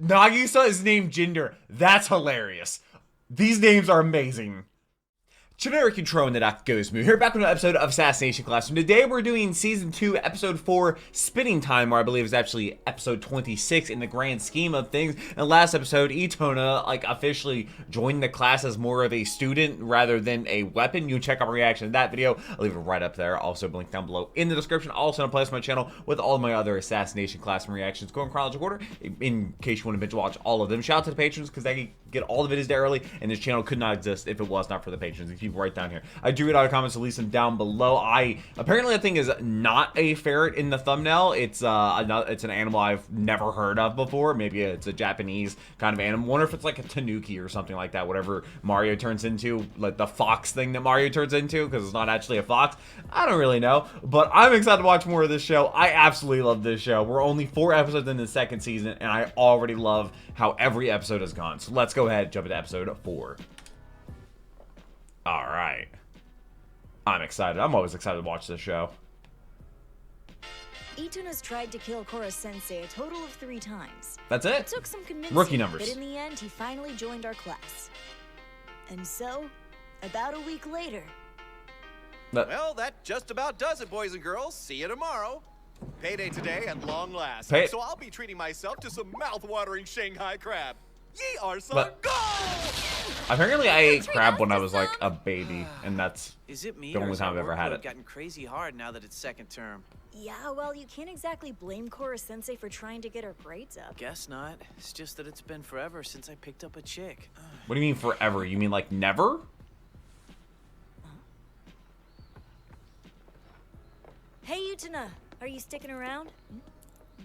Nagisa is named Jinder. That's hilarious. These names are amazing. Generic intro in the Dr. Gozmu here, back with an episode of Assassination Classroom. Today we're doing Season 2, Episode 4, Spinning Time, or I believe is actually Episode 26 in the grand scheme of things. In the last episode, Itona, officially joined the class as more of a student rather than a weapon. You can check out my reaction to that video. I'll leave it right up there. Also, link down below in the description. Also, in a place on my channel with all of my other Assassination Classroom reactions. Go in chronological order in case you want to binge watch all of them. Shout out to the patrons because they get all the videos there early, and this channel could not exist if it was not for the patrons. If you right down here, I do read all the comments, so leave them down below. Apparently that thing is not a ferret in the thumbnail. It's it's an animal I've never heard of before. Maybe it's a Japanese kind of animal. I wonder if it's like a tanuki or something like that. Whatever Mario turns into, like the fox thing that Mario turns into, because it's not actually a fox. I don't really know, but I'm excited to watch more of this show. I absolutely love this show. We're only 4 episodes in the second season, and I already love how every episode has gone. So let's go ahead and jump into episode 4. All right. I'm excited. I'm always excited to watch this show. Itona's tried to kill Kora-sensei a total of 3 times. That's it? It took some convincing, Rookie numbers. but in the end, he finally joined our class. And so, about a week later... Well, that just about does it, boys and girls. See you tomorrow. Payday today at long last. So I'll be treating myself to some mouth-watering Shanghai crab. Ye are some go! Apparently I ate crab when I was like a baby, and that's the only time I've ever had it. Gotten crazy hard now that it's second term. Yeah, well, you can't exactly blame Kora-sensei for trying to get her grades up. Guess not. It's just that it's been forever since I picked up a chick. What do you mean forever? You mean like never? Hey, Itona, are you sticking around?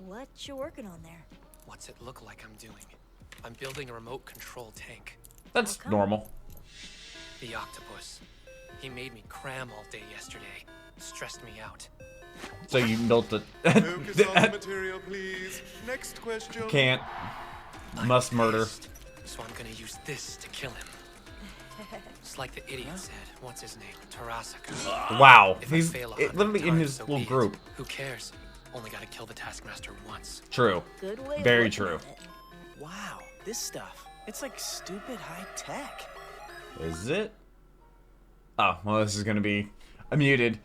What you working on there? What's it look like I'm doing? I'm building a remote control tank. That's normal. The octopus. He made me cram all day yesterday. Stressed me out. So you built the... Focus on the material, please. Next question. Can't. Must murder. So I'm gonna use this to kill him. It's like the idiot said. What's his name? Tarasaka. Wow. If He's literally in his little group. Who cares? Only gotta kill the taskmaster once. True. Good way Very of looking true. at it. Wow, this stuff. It's like stupid high tech. Is it? Oh, well, this is going to be muted.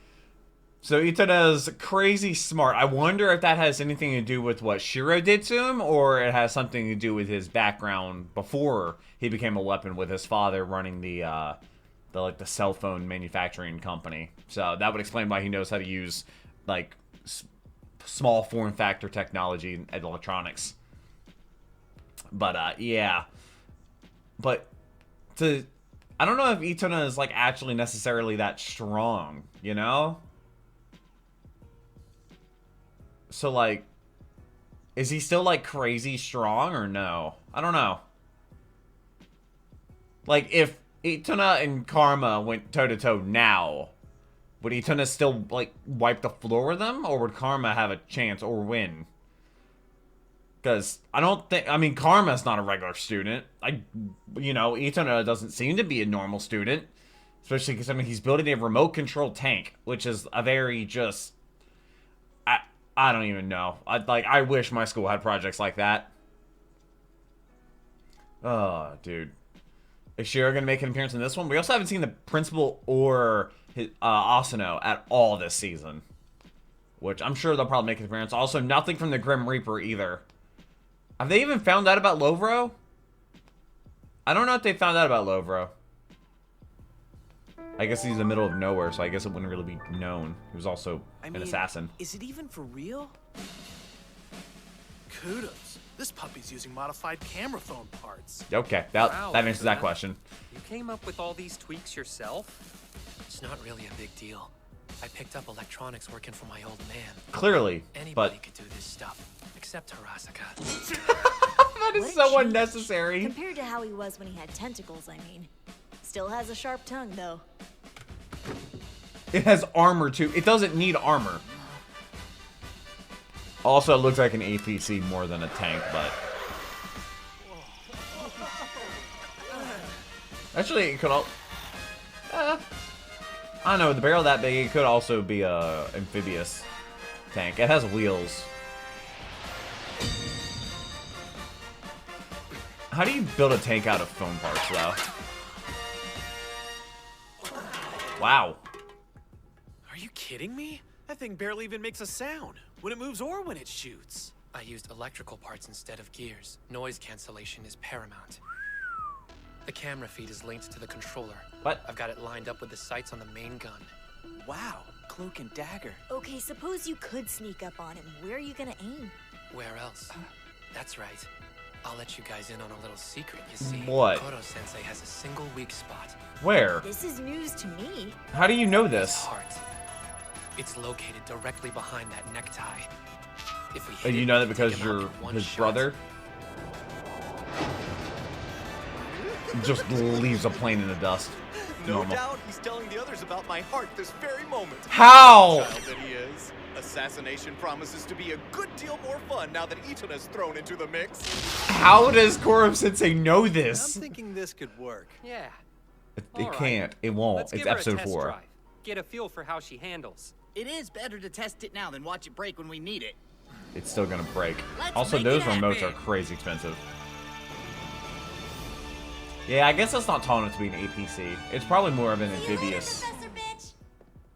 So Itona's crazy smart. I wonder if that has anything to do with what Shiro did to him, or it has something to do with his background before he became a weapon with his father running the cell phone manufacturing company. So that would explain why he knows how to use, like, small form factor technology and electronics. But, yeah. But, I don't know if Itona is, like, actually necessarily that strong, you know? So, like, is he still, like, crazy strong or no? I don't know. Like, if Itona and Karma went toe-to-toe now, would Itona still, like, wipe the floor with them? Or would Karma have a chance or win? Because I don't think, I mean, Karma's not a regular student. Itona doesn't seem to be a normal student. Especially because, I mean, he's building a remote control tank, which is a very just, I don't even know. I wish my school had projects like that. Oh, dude. Is Shiro going to make an appearance in this one? We also haven't seen the principal or Asano at all this season. Which I'm sure they'll probably make an appearance. Also, nothing from the Grim Reaper either. Have they even found out about Lovro? I don't know if they found out about Lovro. I guess he's in the middle of nowhere, so I guess it wouldn't really be known. He was also an assassin. Is it even for real? Kudos. This puppy's using modified camera phone parts. Okay, that answers that question. You came up with all these tweaks yourself? It's not really a big deal. I picked up electronics working for my old man. Clearly, Anybody could do this stuff, except Tarasaka. That is so unnecessary. Compared to how he was when he had tentacles, I mean. Still has a sharp tongue, though. It has armor, too. It doesn't need armor. Also, it looks like an APC more than a tank, but... Actually, it could all... I don't know, with the barrel that big, it could also be a amphibious tank. It has wheels. How do you build a tank out of foam parts, though? Wow. Are you kidding me? That thing barely even makes a sound when it moves or when it shoots. I used electrical parts instead of gears. Noise cancellation is paramount. The camera feed is linked to the controller. What? I've got it lined up with the sights on the main gun. Wow, cloak and dagger. Okay, suppose you could sneak up on him. Where are you gonna aim? Where else? That's right. I'll let you guys in on a little secret, you see. What? Kodo-sensei has a single weak spot. Where? This is news to me. How do you know His this? heart. It's located directly behind that necktie. If we hit You it, know we that can because take him out you're in one his shot. brother? Just leaves a plane in the dust. No Normal. doubt he's telling the others about my heart this very moment. How? Child that he is. Assassination promises to be a good deal more fun now that Itona's thrown into the mix. How does Koro-sensei know this? I'm thinking this could work. Yeah. It All right. can't. It won't. Let's It's give her a episode test 4. drive. Get a feel for how she handles. It is better to test it now than watch it break when we need it. It's still gonna break. Let's Also, make those it remotes happen. are crazy expensive. Yeah, I guess that's not tall enough to be an APC. It's probably more of an amphibious Professor Bitch.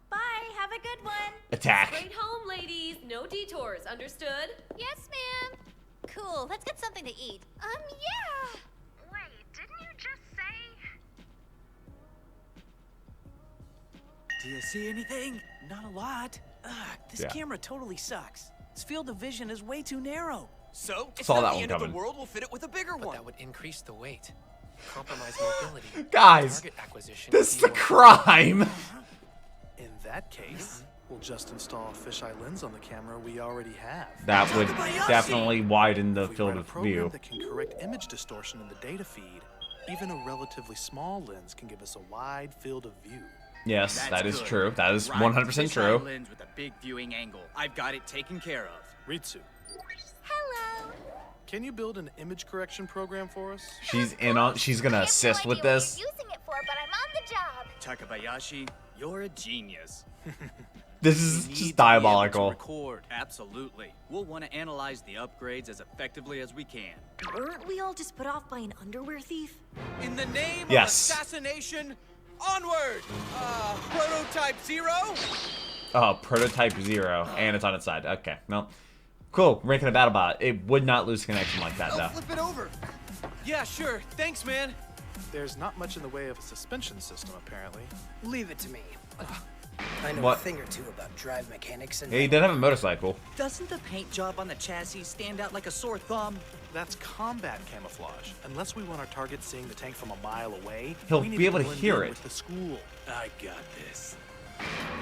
Bye. Have a good one. attack. Straight home, ladies. No detours. Understood? Yes, ma'am. Cool. Let's get something to eat. Yeah. Wait, didn't you just say? Do you see anything? Not a lot. Ugh, this Yeah. camera totally sucks. Its field of vision is way too narrow. So, it's Saw not that the one end of coming. the world. We'll fit it with a bigger But one. that would increase the weight. Compromise mobility. Guys, Target acquisition this would is be a more- crime. In that case, we'll just install a fisheye lens on the camera we already have. That would definitely widen the If we field write a of program view. that can correct image distortion in the data feed, even a relatively small lens can give us a wide field of view. Yes, That's that is good. true. That is Right, 100% fisheye true. lens with a big viewing angle. I've got it taken care of. Ritsu, Hello. can you build an image correction program for us? She's in on. She's gonna I have assist no with idea what this. you're using it for, but I'm on the job. Takabayashi, you're a genius. This We is need just to be able to diabolical. record. Absolutely. We'll want to analyze the upgrades as effectively as we can. Weren't we all just put off by an underwear thief? In the name Yes. of assassination, onward! Prototype 0? Oh, prototype 0, and it's on its side. Okay, well, cool. Ranking a battle bot. It would not lose connection like that, though. Flip it over. Yeah, sure. Thanks, man. There's not much in the way of a suspension system, apparently. Leave it to me. I know What? a thing or two about drive mechanics and Yeah, he did have a motorcycle. Doesn't the paint job on the chassis stand out like a sore thumb? That's combat camouflage. Unless we want our target seeing the tank from a mile away, He'll we need be able to blend hear in it. with the school. I got this.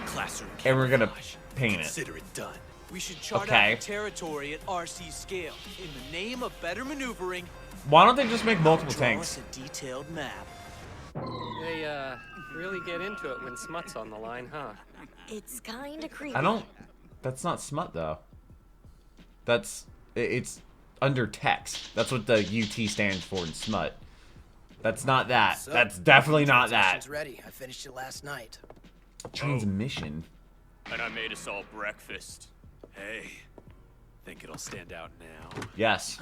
Classroom And we're gonna camouflage. paint it. Consider it done. We should chart Okay. out the territory at RC scale. In the name of better maneuvering, Why don't they just make multiple draw tanks? us a detailed map. They, really get into it when smut's on the line, huh? It's kinda creepy. I don't. That's not smut, though. It's under text. That's what the UT stands for in smut. That's not that. So, That's definitely not that. transmission's ready. I finished it last night. Transmission. And I made us all breakfast. Hey, think it'll stand out now? Yes.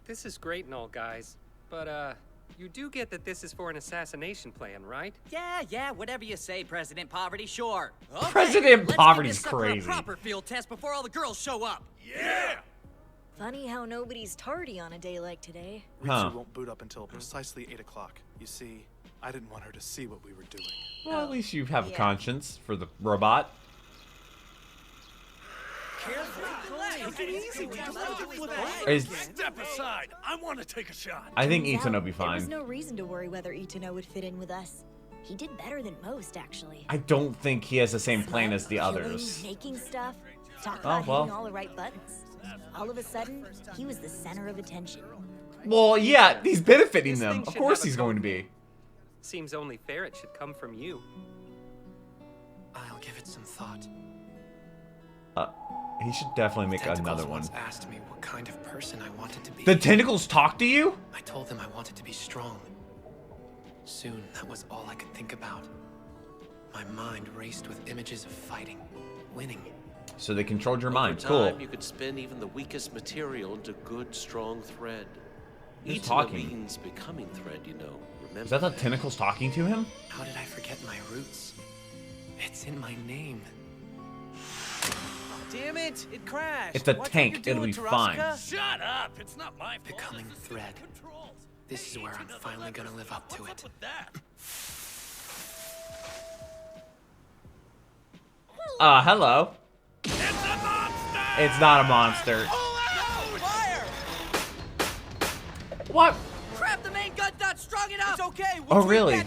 This is great and all, guys. But, you do get that this is for an assassination plan, right? Yeah, whatever you say, President Poverty, sure. Okay, President let's Poverty's get this up for a crazy. proper field test before all the girls show up. Yeah! Funny how nobody's tardy on a day like today. Ritsu Huh. won't boot up until precisely 8 o'clock. You see, I didn't want her to see what we were doing. Well, at least you have a Yeah. conscience for the robot. Is- Step aside. I want to take a shot. I think Turns Ethan will out be There was fine. no reason to worry whether Itano would fit in with us. He did better than most, actually. I don't think he has the same plan as the Killing, others. Making stuff. Talk Oh, about well. hitting all the right buttons. All of a sudden, he was the center of attention. Well, yeah, he's benefiting This them. thing Of should course have a he's going to code. be. Seems only fair it should come from you. I'll give it some thought. He should definitely make Tentacles another one. once asked me what kind of person I wanted to be. The tentacles talk to you? I told them I wanted to be strong. Soon, that was all I could think about. My mind raced with images of fighting, winning. So they controlled your Over mind. time, Cool. you could spin even the weakest material into good, strong thread. Who's Itana talking? means becoming thread, you know. Remember Is that the tentacles talking to him? How did I forget my roots? It's in my name. Damn it! It crashed. It's a Watch tank. what you're It'll be doing, fine. Tarasca. Shut up! It's not my fault. Becoming thread. This is where I'm finally gonna live up to it. Hello. It's not a monster. What? Crap, the main gun's not strong enough! It's okay. Oh, really?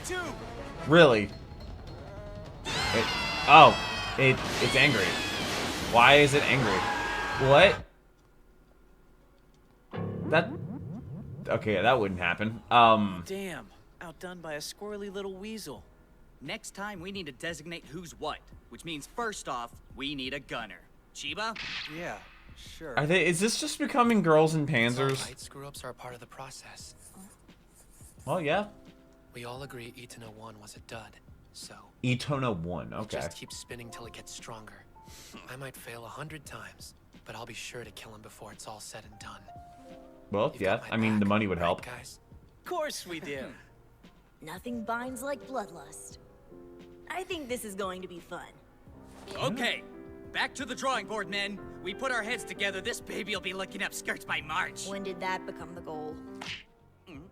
Really? It's angry. Why is it angry? What? That... Okay, that wouldn't happen. Damn. Outdone by a squirrely little weasel. Next time, we need to designate who's what, which means first off, we need a gunner. Chiba? Yeah, sure. Is this just becoming girls and It's all panzers? right, screw-ups are a part of the process. Well, yeah. We all agree Itana 1 was a dud, so... Etona 1, It okay. just keeps spinning till it gets stronger. I might fail 100 times, but I'll be sure to kill him before it's all said and done. Well, yeah, I mean, the money would help. Guys? Of course we do. Nothing binds like bloodlust. I think this is going to be fun. Okay, back to the drawing board, men. We put our heads together, this baby'll be looking up skirts by March. When did that become the goal?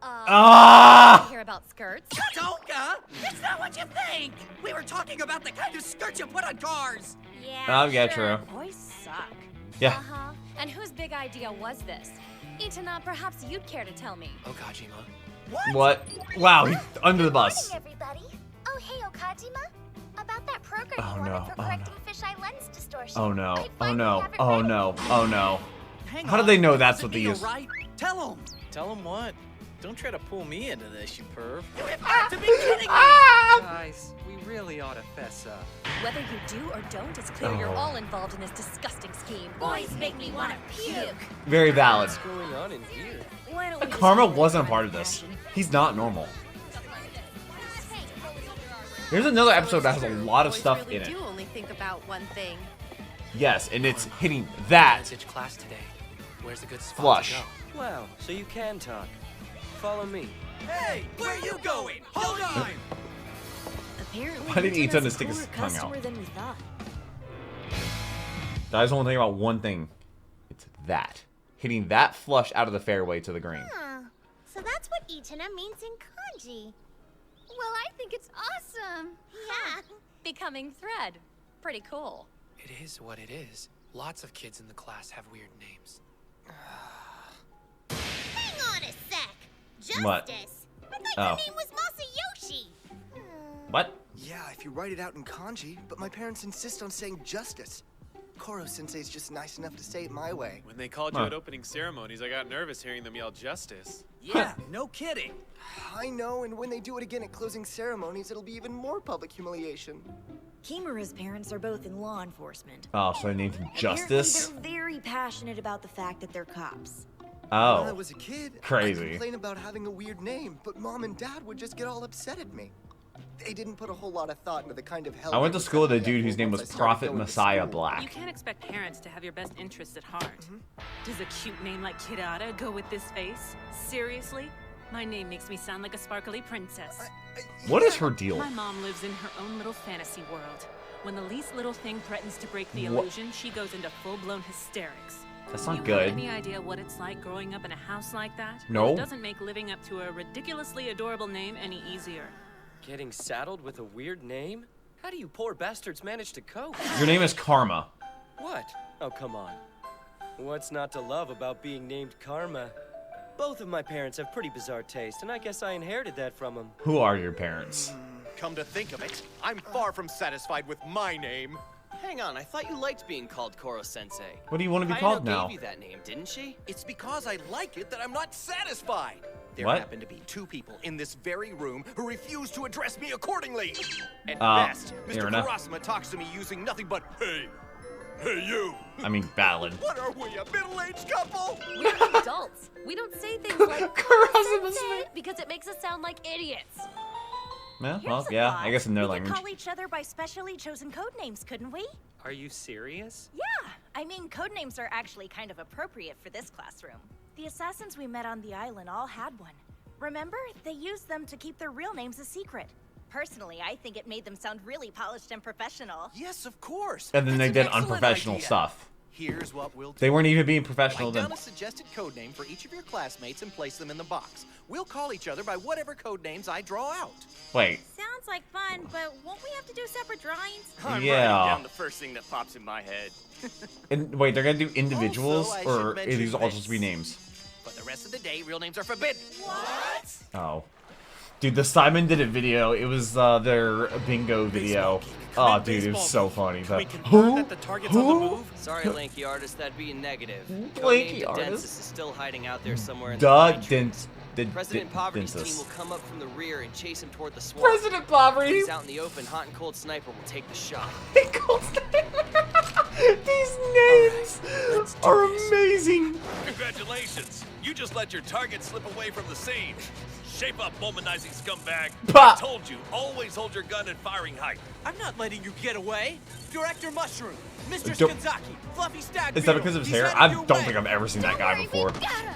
Ah! Hear about skirts? Toka! It's not what you think! We were talking about the kind of skirts you put on cars! Yeah, Yeah, sure. true. Boys suck. Yeah. Uh-huh. And whose big idea was this? Itana, perhaps you'd care to tell me. Okajima. What? Wow, he's under the bus. Morning, everybody. Oh, hey, Okajima. About that program Oh, you wanted no. for Oh, correcting fisheye lens distortion. Oh no. I Oh finally no. have it Oh ready. no. Oh no. Hang How do on, they know it that's wasn't what they me, use? alright? Tell him! Tell him what? Don't try to pull me into this, you perv. You have got to be kidding me! Guys, we really ought to fess up. Whether you do or don't, it's clear you're Oh. all involved in this disgusting scheme. Boys make me want to puke. Very valid. What's going on in here? Why don't we just Karma call it wasn't a crime part of of this. passion? He's not normal. Here's another episode that has a lot of stuff in it. do only think about one thing. Yes, and it's hitting that Message class today. Where's a good spot flush. to go? Wow, so you can talk. Follow me. Hey, where are you going? Hold on! Apparently, Why did Ethan Ethan has a stick his cooler tongue out? customer than we thought. Guys, only think about one thing. It's that. Hitting that flush out of the fairway to the green. Huh. So that's what Itana means in kanji. Well, I think it's awesome. Yeah. Becoming thread. Pretty cool. It is what it is. Lots of kids in the class have weird names. Hang on a sec. Justice. What? I thought Oh. your name was Masayoshi. What? Yeah, if you write it out in kanji, but my parents insist on saying justice. Koro-sensei's just nice enough to say it my way. When they called you at opening ceremonies, I got nervous hearing them yell justice. Yeah, no kidding. I know, and when they do it again at closing ceremonies, it'll be even more public humiliation. Kimura's parents are both in law enforcement. Oh, so I named him Justice? Apparently, they're very passionate about the fact that they're cops. When I Oh. was a kid, Crazy. I'd complain about having a weird name, but mom and dad would just get all upset at me. They didn't put a whole lot of thought into the kind of hell. I went to they school with a would set me dude up whose for name once was I started Prophet going to Messiah school. Black. You can't expect parents to have your best interests at heart. Does a cute name like Kirara go with this face? Seriously? My name makes me sound like a sparkly princess. What is her deal? My mom lives in her own little fantasy world. When the least little thing threatens to break the Wha- illusion, she goes into full-blown hysterics. That's Do not you good. have any idea what it's like growing up in a house like that? No. Well, it doesn't make living up to a ridiculously adorable name any easier. Getting saddled with a weird name? How do you poor bastards manage to cope? Your name is Karma. What? Oh, come on. What's not to love about being named Karma? Both of my parents have pretty bizarre taste, and I guess I inherited that from them. Who are your parents? Come to think of it, I'm far from satisfied with my name. Hang on, I thought you liked being called Koro-sensei. What do you want to be Hayano called now? gave you that name, didn't she? It's because I like it that I'm not satisfied. There What? happen to be two people in this very room who refuse to address me accordingly. At Ah, best, fair Mr. enough. Karasuma talks to me using nothing but hey, hey you. I mean, valid. What are we, a middle-aged couple? We're adults. We don't say things like "Sensei" because it makes us sound like idiots. Yeah, Here's well, a yeah, thought. I guess in their we language. could call each other by specially chosen code names, couldn't we? Are you serious? Yeah, I mean, code names are actually kind of appropriate for this classroom. The assassins we met on the island all had one. Remember? They used them to keep their real names a secret. Personally, I think it made them sound really polished and professional. Yes, of course. And then That's they did an excellent unprofessional idea. stuff. Here's what we'll do. They weren't even being professional Write then. down a suggested code name for each of your classmates and place them in the box. We'll call each other by whatever code names I draw out. Wait. Sounds like fun, but won't we have to do separate drawings? I'm Yeah. writing down the first thing that pops in my head. And wait, they're gonna do individuals, Also, I or should are mention these all this. just be names? For the rest of the day, real names are forbidden. What? Oh. Dude, the Simon did a video. It was their bingo video. Oh, dude, it was so funny. But who? Sorry, lanky artist, that'd be a negative. Lanky Codenamed artist? Dentist is still hiding out there somewhere in Duh, the country. President Poverty's team Dentist. will come up from the rear and chase him toward the swamp. President Poverty? He's out in the open, hot and cold sniper will take the shot. These names are amazing. Congratulations! You just let your target slip away from the scene. Shape up, womanizing scumbag. Bah. I told you, always hold your gun at firing height. I'm not letting you get away. Director Mushroom, Mr. Don't- Skanzaki, Fluffy Stag Is that Beetle, because of his he's hair? headed I your don't way. think I've ever seen that guy before. I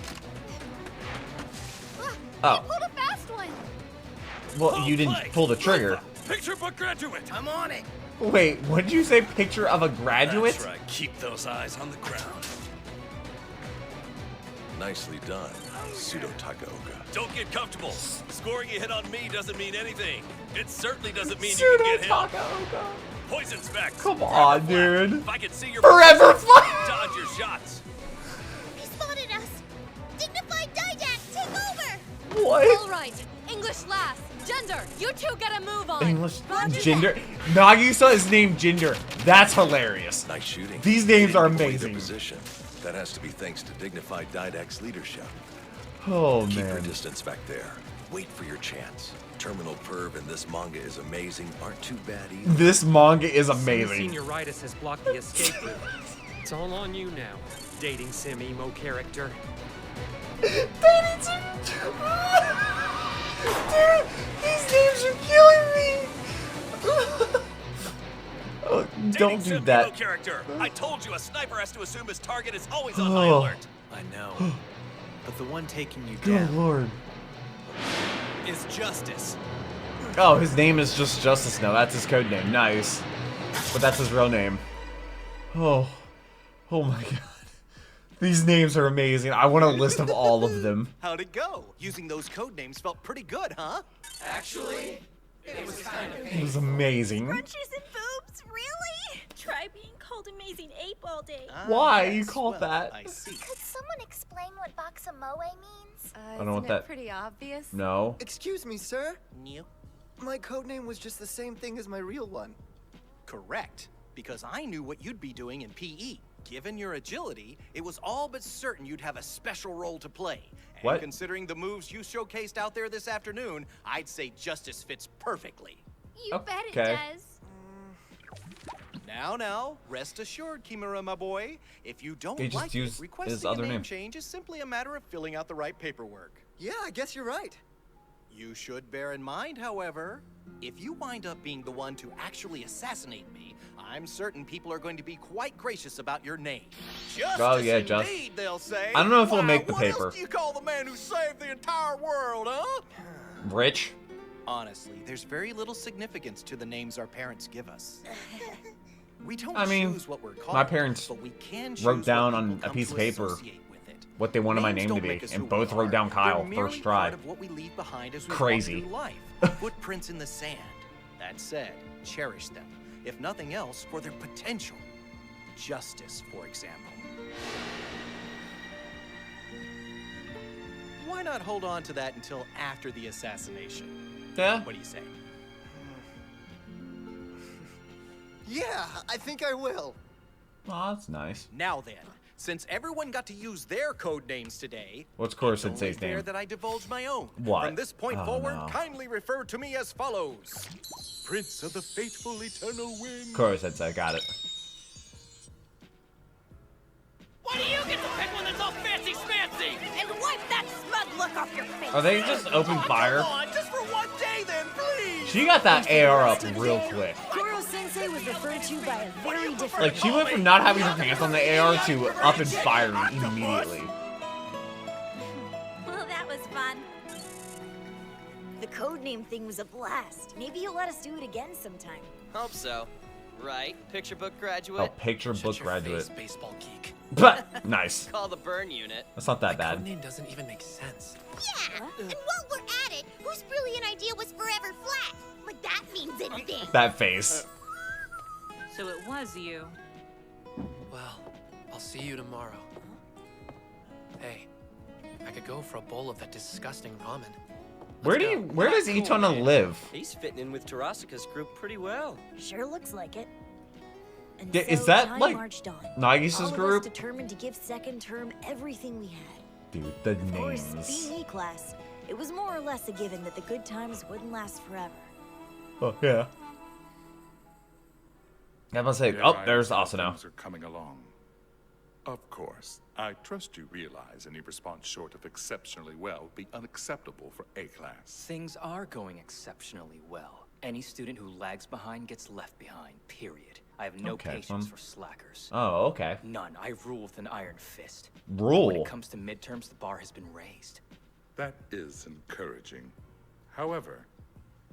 Oh. pulled a fast one. Well, you didn't pull the trigger. Picture book graduate. I'm on it. Wait, what did you say? Picture of a graduate? That's right. Keep those eyes on the ground. Nicely done, Pseudo Takaoka. Don't get comfortable. Scoring a hit on me doesn't mean anything. It certainly doesn't mean you can get hit. Poison specs. Come on, dude. If I could see your Forever fly. dodge your shots. He spotted us. Dignified Didact, take over. What? All right, English last. Gender, you two gotta move on. English Jinder. Nagisa is named Jinder. That's hilarious. Nice shooting. These names are Didn't give away their amazing. Position. That has to be thanks to dignified Didact's leadership. Oh, Keep your man. distance back there. Wait for your chance. Terminal perv in this manga is amazing. Aren't too bad either. This manga is amazing. Senioritis has blocked the escape route. It's all on you now, dating sim emo character. Dating sim. Dude, these names are killing me. Oh, don't do that. Character. I told you a sniper has to assume his target is always on Oh. high alert. I know. But the one taking you Good down lord. Is Justice. Oh, his name is just Justice now. That's his code name. Nice. But that's his real name. Oh. Oh my god. These names are amazing. I want a list of all of them. How'd it go? Using those code names felt pretty good, huh? Actually, it was kind of It was amazing. Crunches and boobs, really? Try being called Amazing Ape all day. Why? You called that? I see. Could someone explain what Boxamoe means? I don't know what that. Pretty obvious. No. Excuse me, sir. Yep. My codename was just the same thing as my real one. Correct. Because I knew what you'd be doing in PE. Given your agility, it was all but certain you'd have a special role to play. And What? considering the moves you showcased out there this afternoon, I'd say Justice fits perfectly. You bet it Okay. does. Now, rest assured, Kimura, my boy. If you don't They just like used it, requesting his a other name name. change is simply a matter of filling out the right paperwork. Yeah, I guess you're right. You should bear in mind, however, if you wind up being the one to actually assassinate me, I'm certain people are going to be quite gracious about your name. Justice Oh, yeah, indeed, they'll say. I don't know if it'll Why, make the what paper. else do you call the man who saved the entire world, huh? Rich? Honestly, there's very little significance to the names our parents give us. We don't I mean, choose what we're called, my parents but we can choose wrote down what on people a come piece to of paper associate with it. what they wanted my Names name to don't be, make us who and we both wrote are. down Kyle They're merely first try. part of what we leave behind as we Crazy. walk through life. Footprints in the sand. That said, cherish them. If nothing else, for their potential. Justice, for example. Why not hold on to that until after the assassination? Yeah? What do you say? Yeah, I think I will. Oh, that's nice. Now then, since everyone got to use their code names today, What's Koro it's only Sensei's fair name? that I divulge my own. What? From this point Oh, forward, no. kindly refer to me as follows. Prince of the Fateful Eternal Wind. Koro Sensei, got it. Why do you get to pick one that's all fancy schmancy? And wipe that smug look off your face. Are they just open fire? Come on, just for one day then, please. She got that AR up real quick. Koro Sensei was referred to by a very different Like, she went from not having her pants on the AR to up and firing immediately. fun. The codename thing was a blast. Maybe you'll let us do it again sometime. Hope so. Right? Picture book graduate? Oh, picture book graduate. Face, baseball geek. Nice. Call the burn unit. That's not that bad. Codename doesn't even make sense. Yeah, and while we're at it, whose brilliant idea was forever flat? Like that means anything. That face. So it was you. Well, I'll see you tomorrow. Hey, I could go for a bowl of that disgusting ramen. Where does Itona live? He's fitting in with Tarasaka's group pretty well. Sure looks like it. And Is so that time like marched on. Nagisa's All of group? us determined to give second term everything we had. Dude, the Of course, names. being E-class, it was more or less a given that the good times wouldn't last forever. Oh yeah. I must say, oh, there's Asano. Things are coming along. Of course, I trust you realize any response short of exceptionally well would be unacceptable for A-class. Things are going exceptionally well. Any student who lags behind gets left behind, period. I have no patience for slackers. Oh, okay. None. I rule with an iron fist. Rule? When it comes to midterms, the bar has been raised. That is encouraging. However,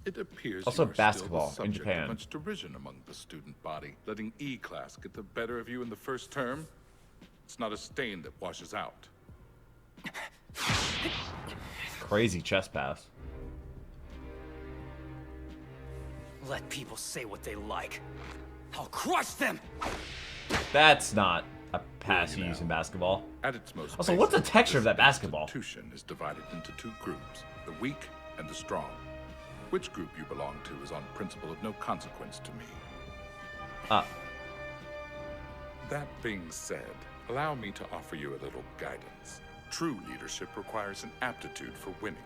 it appears Also you are basketball still the in subject Japan. of much derision among the student body. Letting E-class get the better of you in the first term, it's not a stain that washes out. Crazy chest pass. Let people say what they like. I'll crush them! That's not a pass you use in basketball. At its most Also, what's the basic, texture of this that basketball? institution is divided into two groups, the weak and the strong. Which group you belong to is on principle of no consequence to me. That being said, allow me to offer you a little guidance. True leadership requires an aptitude for winning.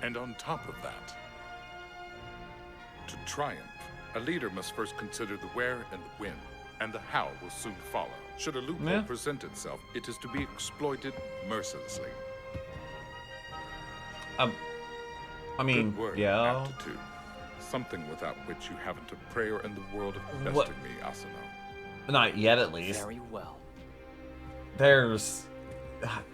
And on top of that, to triumph, a leader must first consider the where and the when, and the how will soon follow. Should a loophole present itself, it is to be exploited mercilessly. I mean, Good word, yeah. aptitude. Something without which you haven't a prayer in the world of besting What? me, Asano. Not yet, at least. Very well. There's.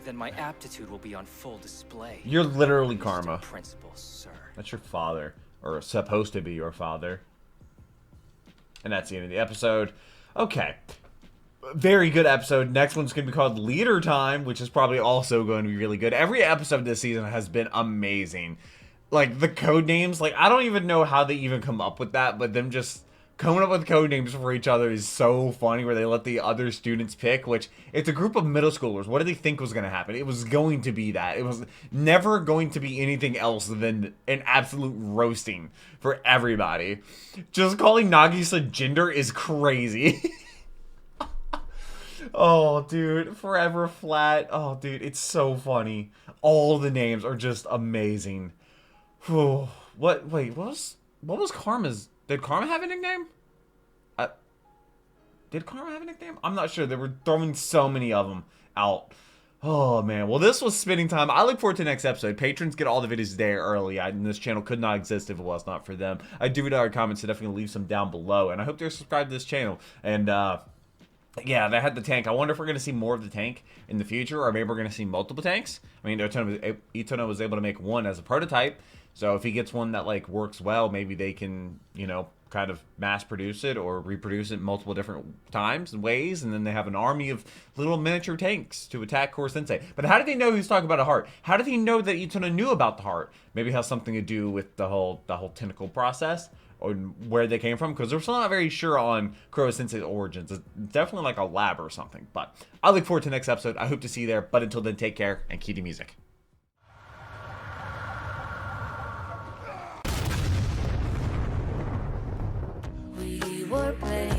Then my aptitude will be on full display. You're literally Karma. Principles, sir. That's your father, or supposed to be your father. And that's the end of the episode. Okay. Very good episode. Next one's going to be called Leader Time, which is probably also going to be really good. Every episode this season has been amazing. Like, the code names, like, I don't even know how they even come up with that, but them just coming up with code names for each other is so funny, where they let the other students pick, which, it's a group of middle schoolers. What did they think was going to happen? It was going to be that. It was never going to be anything else than an absolute roasting for everybody. Just calling Nagisa gender is crazy. Oh, dude. Forever Flat. Oh, dude. It's so funny. All the names are just amazing. Whew. What? Wait, what was Karma's? Did Karma have a nickname? Did Karma have a nickname? I'm not sure. They were throwing so many of them out. Oh, man. Well, this was spinning time. I look forward to the next episode. Patrons get all the videos a day early. And this channel could not exist if it was not for them. I do read all your comments, so definitely leave some down below. And I hope you're subscribed to this channel. And, yeah, they had the tank. I wonder if we're going to see more of the tank in the future, or maybe we're going to see multiple tanks. I mean, Itona was able to make one as a prototype, so if he gets one that, like, works well, maybe they can, you know, kind of mass produce it or reproduce it multiple different times and ways, and then they have an army of little miniature tanks to attack Core Sensei. But how did he know he was talking about a heart? How did he know that Itona knew about the heart? Maybe it has something to do with the whole tentacle process, or where they came from, because we're still not very sure on Kuro Sensei's origins. It's definitely like a lab or something. But I look forward to the next episode. I hope to see you there. But until then, take care and keep the music. We were playing